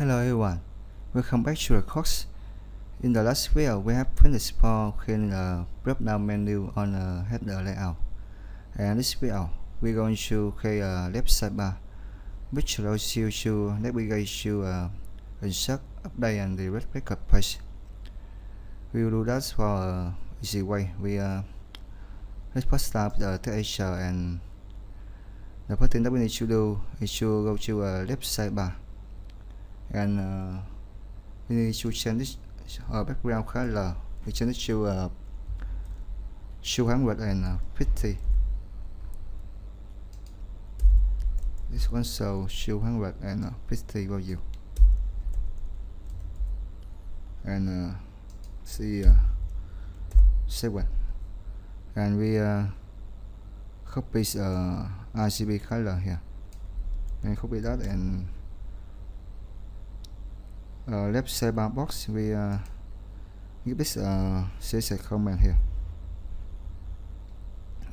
Hello everyone, welcome back to the course. In the last video, we have finished for creating a drop-down menu on a header layout. And this video, we're going to create a left sidebar, which allows you to navigate to insert, update, and delete record page. We will do that for an easy way. Let's first start with the texture, and the first thing that we need to do is to go to a left sidebar. And we need to change this background color. We change it to 250. This one so 250 value. And see 7. And we copy RGB color here. And copy that and left sidebar box, we give this CSS comment here.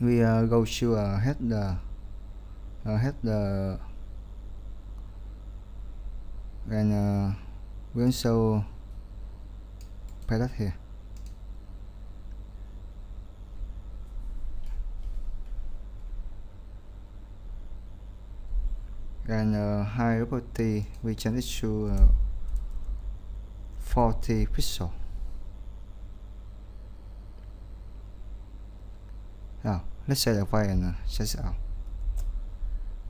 We go to header, and we also paste that here. And high property, we change it to 40 pixel. Now let's save the file and check it out.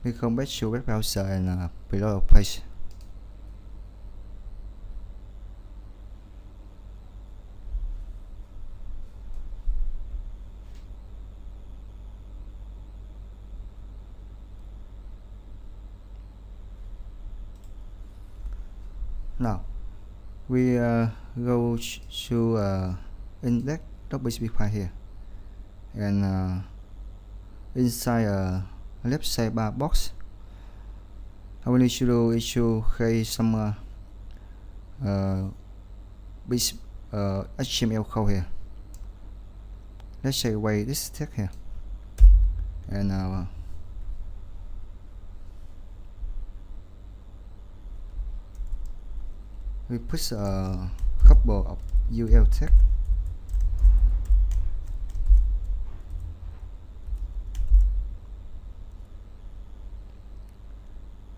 We come back to web browser and below the page. Now we go to index.php file here, and inside a left sidebar box, all we need to do is to create some HTML code here. Let's take away this text here, and we put a couple of UL text,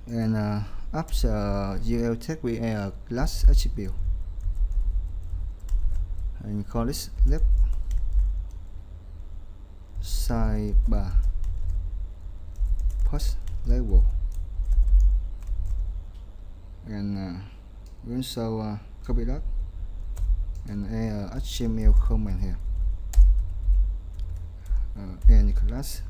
and after UL text we add a class attribute and call this left sidebar post label, and we also copy that and add HTML comment here, and class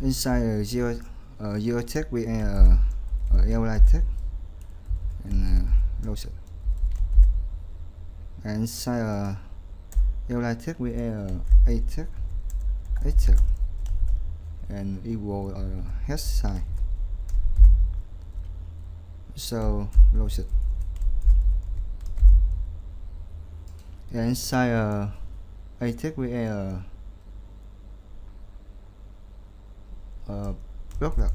inside your text we add li text and load it, and inside li text we add a text and equal hash sign, so load it, and inside a text we add block that.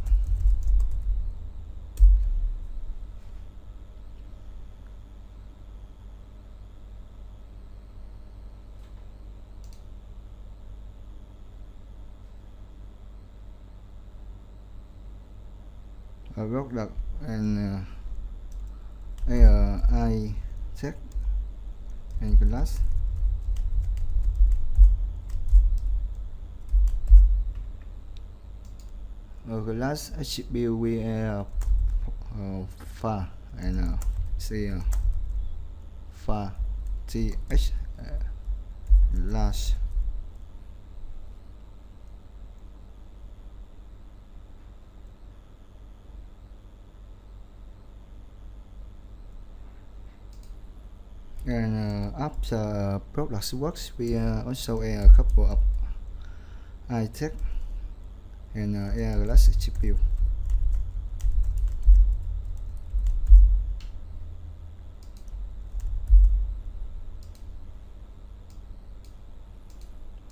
Block that and I check and class class attribute we far and say far th large, and after product works we also add a couple of I text and add class attribute.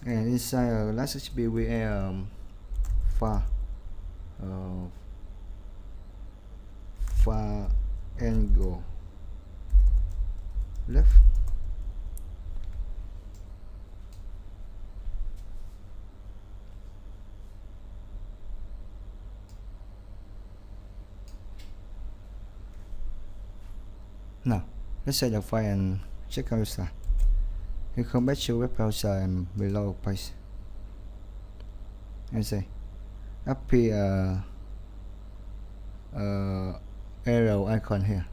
And inside last HTTP we add far angle left. Now let's set the file and check out the. You come back to web browser and below page and say appear arrow icon here.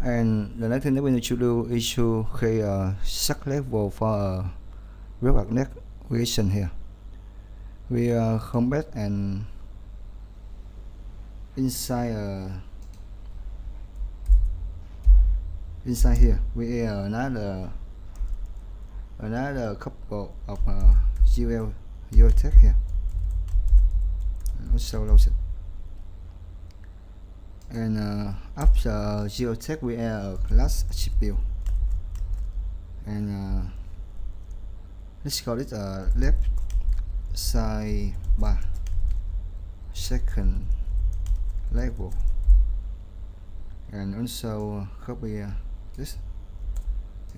And the next thing that we need to do is to create a sub level for a web navigation here. We come back and inside here we add another couple of URL text here. Also load it. And after geotech we add a class attribute, and let's call it left sidebar second level, and also copy this,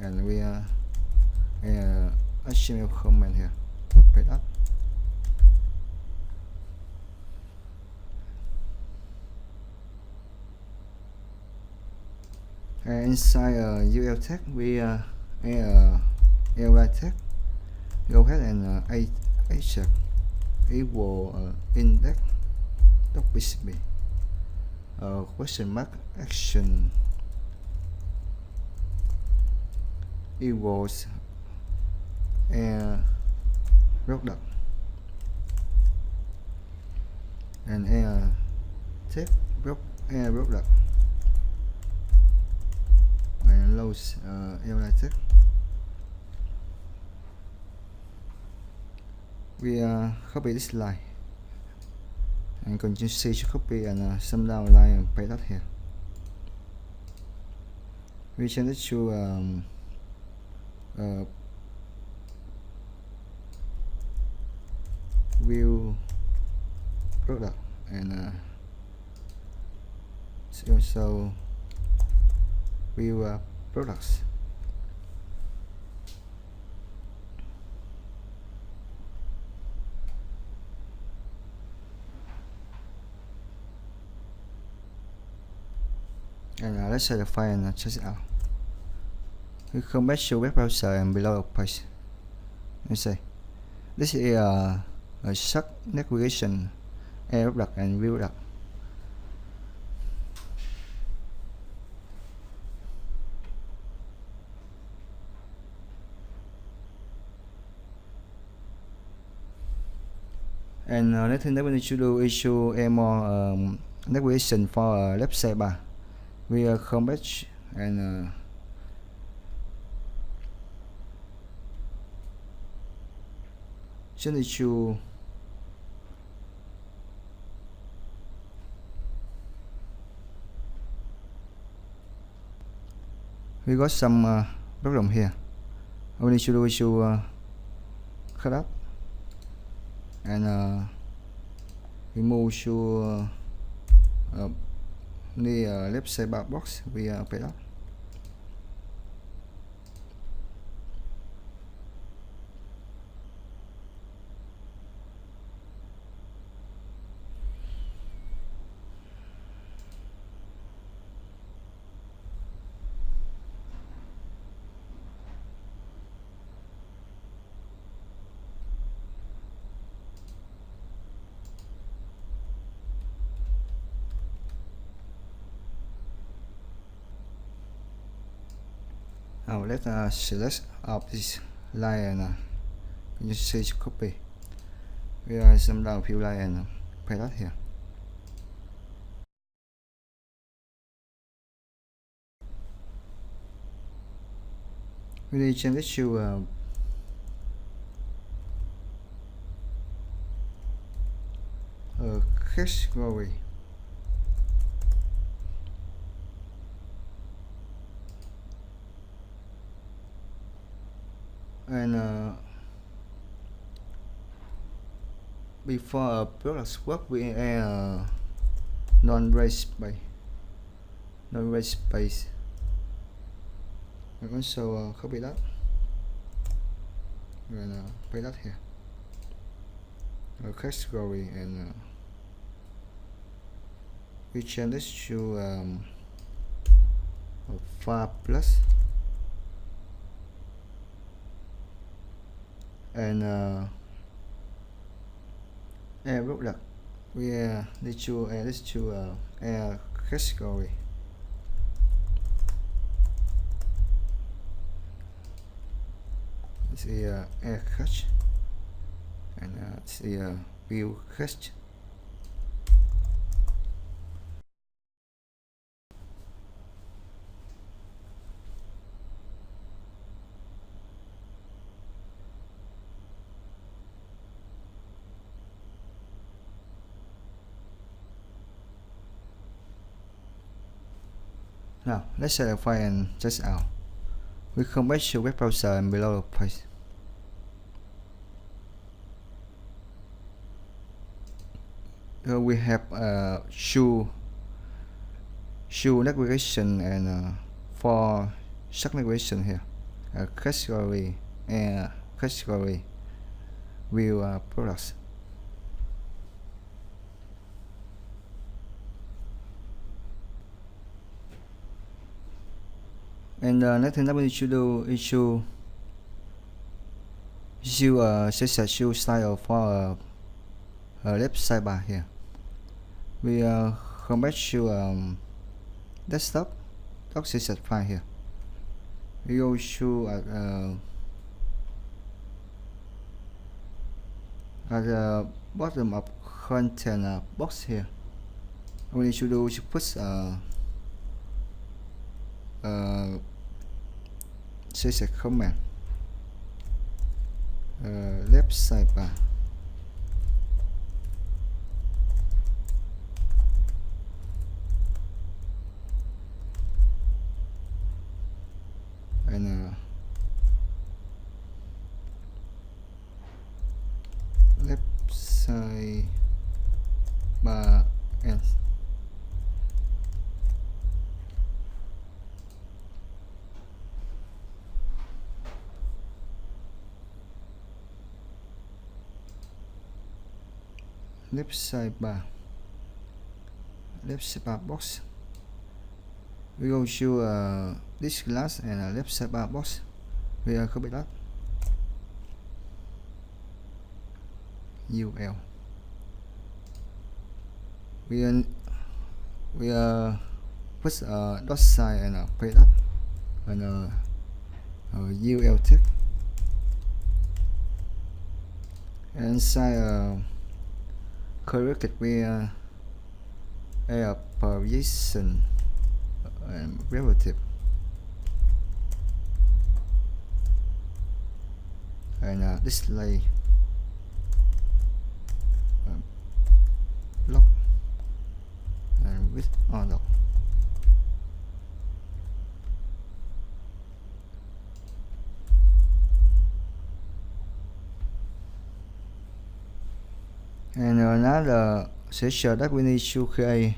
and we HTML comment here, paste up. And inside UL tag we add li tag, go ahead and h equal index .php question mark action equals product and tag product and loads li tag. We copy this line and continue to copy and sum down line and paste that here. We change it to view product and also view products. And let's set the file and check it out. We come back to web browser and below the page. You say this is a sub navigation product and view product. And next thing that we need to do is to add more navigation for left sidebar. We come back and change it to we got some problem here. All we need to do is to cut up and remove to the left sidebar box. We paste up. Now let's select up this line and you say copy. We sum down few line and paste that here. we need to change this to category. And before a product work we add non-race space and also copy that and paste that here category, and we change this to far plus, and add product. We need to add this to add category. This is add catch, and this is view catch. Now let's set a file and test out. We come back to web browser and below the page. Here we have shoe navigation and for search navigation here. Category and category view products. And next thing that we need to do is to set a shoe style for left sidebar here. We come back to desktop, doc CSS file here. We go to at the bottom of content box here. We need to do is put CSS command left sidebar. And left sidebar and left sidebar box. We go to this class and left sidebar box. We copy that UL. We put dot sign and paste that and UL text, and inside corrected we a position and relative, and display block and with order. And another section that we need to create.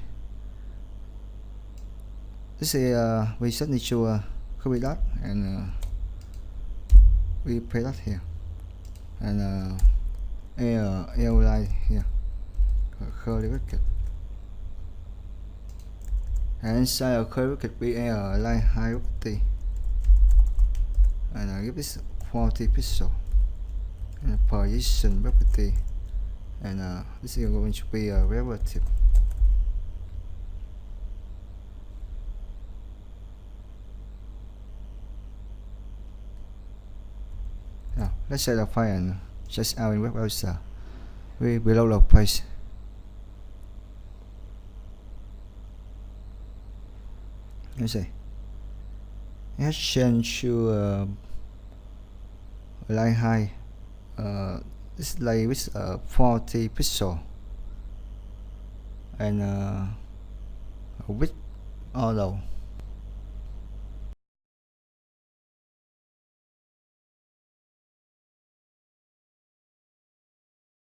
This is we just need to copy that and we paste that here, and line here, curly bracket, and inside a curly bracket we add line height and give this 40 pixel and position property, and this is going to be a relative. Now let's set the file and just out in web browser. We below the page. Let's see. Let's change to line height display with 40 pixel, and width or low.